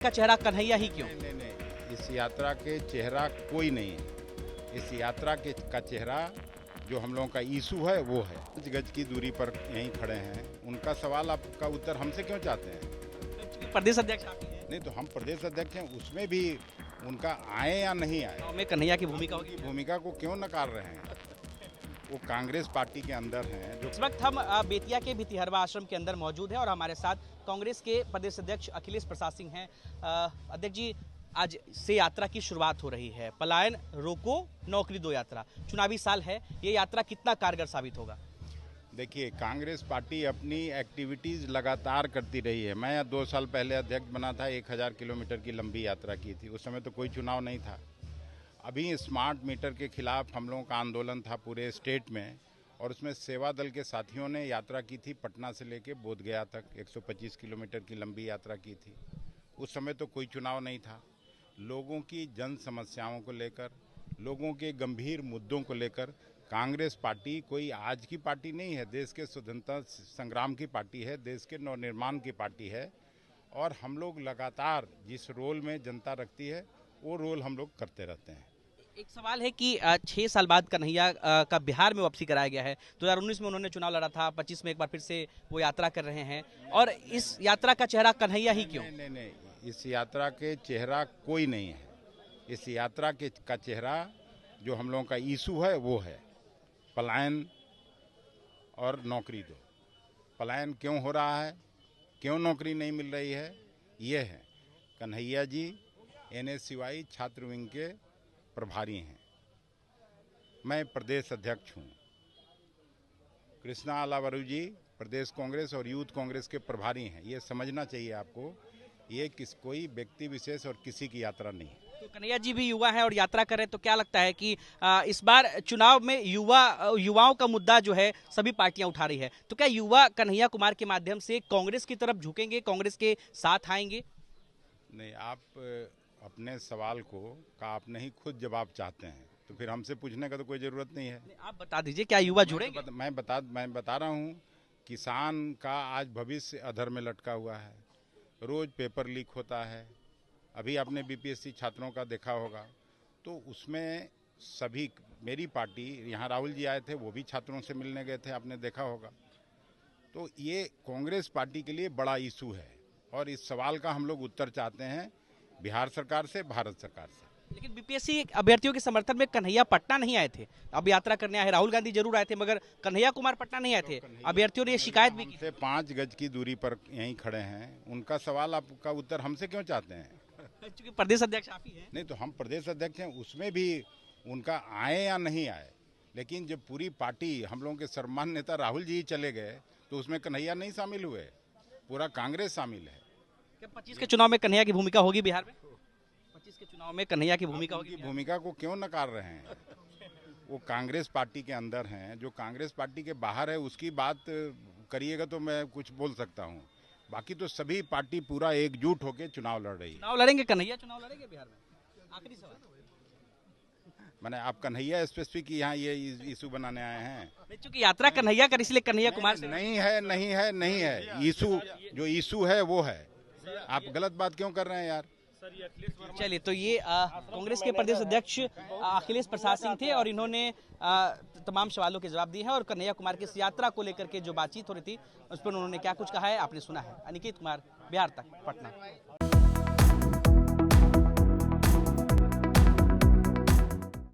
का चेहरा कन्हैया ही क्यों? नहीं, इस यात्रा के चेहरा कोई नहीं है। इस यात्रा के का चेहरा जो हम लोगों का इशू है वो है। 5 गज की दूरी पर यहीं खड़े हैं। उनका सवाल आपका उत्तर हमसे क्यों चाहते हैं? प्रदेश अध्यक्ष आप ही हैं। नहीं तो हम प्रदेश अध्यक्ष हैं, उसमें भी उनका आए या नहीं आए, चुनाव में कन्हैया की भूमिका होगी। उनकी भूमिका को क्यों नकार रहे हैं? वो कांग्रेस पार्टी के अंदर हैं जो इस वक्त हम बेतिया के भितिहरवा आश्रम के अंदर मौजूद हैं और हमारे साथ कांग्रेस के प्रदेश अध्यक्ष अखिलेश प्रसाद सिंह हैं। अध्यक्ष जी, आज से यात्रा की शुरुआत हो रही है। पलायन रोको, नौकरी दो यात्रा, चुनावी साल है, ये यात्रा कितना कारगर साबित होगा? देखिए, कांग्रेस पार्टी अपनी एक्टिविटीज़ लगातार करती रही है। मैं 2 साल पहले अध्यक्ष बना था, 1000 किलोमीटर की लंबी यात्रा की थी। उस समय तो कोई चुनाव नहीं था। अभी स्मार्ट मीटर के खिलाफ हम लोगों का आंदोलन था पूरे स्टेट में, और उसमें सेवा दल के साथियों ने यात्रा की थी पटना से लेके बोधगया तक। 125 किलोमीटर की लंबी यात्रा की थी। उस समय तो कोई चुनाव नहीं था। लोगों की जन समस्याओं को लेकर, लोगों के गंभीर मुद्दों को लेकर कांग्रेस पार्टी कोई आज की पार्टी नहीं है, देश के स्वतंत्रता संग्राम की पार्टी है, देश के नवनिर्माण की पार्टी है। और हम लोग लगातार जिस रोल में जनता रखती है वो रोल हम लोग करते रहते हैं। एक सवाल है कि 6 साल बाद कन्हैया का बिहार में वापसी कराया गया है। 2019 में उन्होंने चुनाव लड़ा था, 25 में एक बार फिर से वो यात्रा कर रहे हैं, और इस यात्रा का चेहरा कन्हैया ही क्यों? नहीं, इस यात्रा के चेहरा कोई नहीं है। इस यात्रा का चेहरा जो हम लोगों का इशू है वो है पलायन और नौकरी दो। पलायन क्यों हो रहा है, क्यों नौकरी नहीं मिल रही है, ये है। कन्हैया जी NSCY छात्र विंग के प्रभारी हैं। मैं प्रदेश अध्यक्ष हूँ। कृष्णा अलावरू जी प्रदेश कांग्रेस और यूथ कांग्रेस के प्रभारी हैं। ये समझना चाहिए आपको, ये कोई व्यक्ति विशेष और किसी की यात्रा नहीं है। तो कन्हैया जी भी युवा है और यात्रा कर रहे हैं, तो क्या लगता है कि इस बार चुनाव में युवाओं का मुद्दा जो है सभी पार्टियां उठा रही है, तो क्या युवा कन्हैया कुमार के माध्यम से कांग्रेस की तरफ झुकेंगे, कांग्रेस के साथ आएंगे? नहीं, आप अपने सवाल का आपने ही खुद जवाब चाहते हैं, तो फिर हमसे पूछने का तो कोई ज़रूरत नहीं है। आप बता दीजिए, क्या युवा जुड़ेंगे? मैं बता रहा हूँ, किसान का आज भविष्य अधर में लटका हुआ है। रोज़ पेपर लीक होता है। अभी आपने BPSC छात्रों का देखा होगा, तो उसमें सभी मेरी पार्टी, यहाँ राहुल जी आए थे, वो भी छात्रों से मिलने गए थे, आपने देखा होगा। तो ये कांग्रेस पार्टी के लिए बड़ा इशू है, और इस सवाल का हम लोग उत्तर चाहते हैं बिहार सरकार से, भारत सरकार से। लेकिन BPSC अभ्यर्थियों के समर्थन में कन्हैया पटना नहीं आए थे, अब यात्रा करने आए। राहुल गांधी जरूर आए थे, मगर कन्हैया कुमार पटना नहीं आए थे। अभ्यर्थियों ने ये शिकायत भी की। हमसे 5 गज की दूरी पर यहीं खड़े हैं। उनका सवाल आपका उत्तर हमसे क्यों चाहते हैं? क्योंकि प्रदेश अध्यक्ष आप ही हैं। नहीं तो हम प्रदेश अध्यक्ष हैं, उसमें भी उनका आए या नहीं आए, लेकिन जब पूरी पार्टी, हम लोगों के सम्मान्य नेता राहुल जी चले गए, तो उसमें कन्हैया नहीं शामिल हुए, पूरा कांग्रेस शामिल है। क्या 25 के चुनाव में कन्हैया की भूमिका होगी बिहार में? 25 के चुनाव में कन्हैया की भूमिका होगी? भूमिका को क्यों नकार रहे हैं? वो कांग्रेस पार्टी के अंदर हैं, जो कांग्रेस पार्टी के बाहर है उसकी बात करिएगा तो मैं कुछ बोल सकता हूँ। बाकी तो सभी पार्टी पूरा एकजुट होकर चुनाव लड़ रही है। चुनाव लड़ेंगे कन्हैया, चुनाव लड़ेंगे बिहार में? आखिरी सवाल। मैंने आप कन्हैया स्पेसिफिक यहाँ ये इशू बनाने आए हैं? चूंकि यात्रा कन्हैया कर, इसलिए कन्हैया कुमार से नहीं है। इशू जो इशू है वो है। आप गलत बात क्यों कर रहे हैं यार? चलिए, तो ये कांग्रेस के प्रदेश अध्यक्ष अखिलेश प्रसाद सिंह थे, और इन्होंने तमाम सवालों के जवाब दिए हैं, और कन्हैया कुमार की इस यात्रा को लेकर के जो बातचीत हो रही थी उस पर उन्होंने क्या कुछ कहा है आपने सुना है। अनिकेत कुमार, बिहार तक, पटना।